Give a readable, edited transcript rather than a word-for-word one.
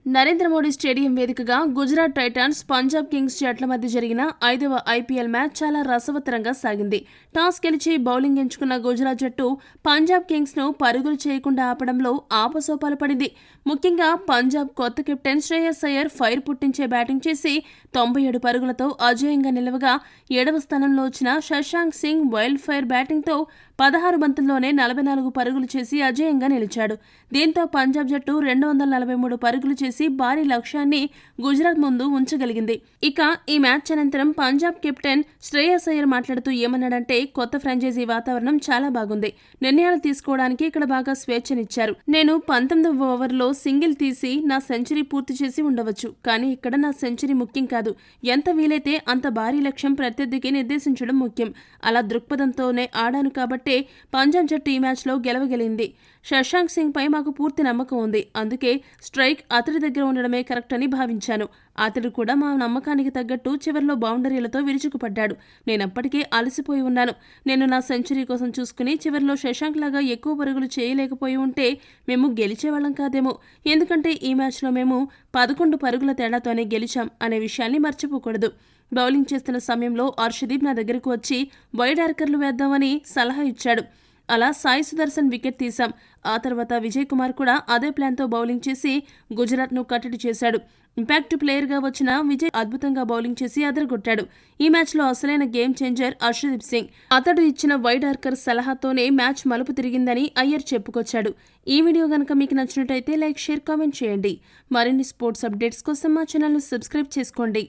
Narendra Modi stadium వేదికగా Gujarat Titans Punjab Kings జట్ల మధ్య జరిగిన 5వ ఐపీఎల్ మ్యాచ్ చాలా రసవత్తరంగా సాగింది. టాస్ గెలిచి బౌలింగ్ ఎంచుకున్న గుజరాత్ జట్టు పంజాబ్ కింగ్స్ ను పరుగులు చేయకుండా ఆపడంలో ఆపసోపాలు పడింది. ముఖ్యంగా పంజాబ్ కొత్త కెప్టెన్ శ్రేయస్ అయ్యర్ ఫైర్ పుట్టించే బ్యాటింగ్ చేసి 97 పరుగులతో అజేయంగా నిలవగా 7వ స్థానంలో వచ్చిన శశాంక్ సింగ్ వైల్డ్ ఫైర్ బ్యాటింగ్తో 16 బంతుల్లోనే 44 పరుగులు చేసి అజేయంగా నిలిచాడు. దీంతో పంజాబ్ జట్టు 243 పరుగులు చేసి భారీ లక్ష్యాన్ని గుజరాత్ ముందు ఉంచగలిగింది. ఇక ఈ మ్యాచ్ అనంతరం పంజాబ్ కెప్టెన్ శ్రేయస్ అయ్యర్ మాట్లాడుతూ ఏమన్నాడంటే, కొత్త ఫ్రాంచైజీ వాతావరణం చాలా బాగుంది. నిర్ణయాలు తీసుకోవడానికి ఇక్కడ బాగా స్వేచ్ఛనిచ్చారు. నేను 19వ ఓవర్లో సింగిల్ తీసి నా సెంచరీ పూర్తి చేసి ఉండవచ్చు, కానీ ఇక్కడ నా సెంచరీ ముఖ్యం కాదు. ఎంత వీలైతే అంత భారీ లక్ష్యం ప్రత్యర్థికి నిర్దేశించడం ముఖ్యం. అలా దృక్పథంతోనే ఆడాను కాబట్టి పంజాబ్ జట్టు ఈ మ్యాచ్లో గెలవగలిగింది. శశాంక్ సింగ్ పై మాకు పూర్తి నమ్మకం ఉంది. అందుకే స్ట్రైక్ అతడి దగ్గర ఉండడమే కరెక్ట్ అని భావించాను. అతడు కూడా మా నమ్మకానికి తగ్గట్టు చివర్లో బౌండరీలతో విరుచుకుపడ్డాడు. నేనప్పటికే అలసిపోయి ఉన్నాను. నేను నా సెంచరీ కోసం చూసుకుని చివర్లో శశాంక్ లాగా ఎక్కువ పరుగులు చేయలేకపోయి ఉంటే మేము గెలిచేవాళ్ళం కాదేమో. ఎందుకంటే ఈ మ్యాచ్లో మేము 11 పరుగుల తేడాతోనే గెలిచాం అనే విషయాన్ని మర్చిపోకూడదు. బౌలింగ్ చేస్తున్న సమయంలో హర్షదీప్ నా దగ్గరకు వచ్చి వైడ్ యార్కర్లు వేద్దామని సలహా ఇచ్చాడు. అలా సాయి సుదర్శన్ వికెట్ తీశాం. ఆ తర్వాత విజయ్ కుమార్ కూడా అదే ప్లాన్తో బౌలింగ్ చేసి గుజరాత్ను కట్టడి చేశాడు. ఇంపాక్ట్ ప్లేయర్గా వచ్చిన విజయ్ అద్భుతంగా బౌలింగ్ చేసి అదరగొట్టాడు. ఈ మ్యాచ్లో అసలైన గేమ్ చేంజర్ హర్షదీప్ సింగ్. అతడు ఇచ్చిన వైడ్ ఆర్కర్ సలహాతోనే మ్యాచ్ మలుపు తిరిగిందని అయ్యర్ చెప్పుకొచ్చాడు. ఈ వీడియో గనక మీకు నచ్చినట్టయితే లైక్, షేర్, కామెంట్ చేయండి. మరిన్ని స్పోర్ట్స్ అప్డేట్స్ కోసం మా ఛానల్ను సబ్స్క్రైబ్ చేసుకోండి.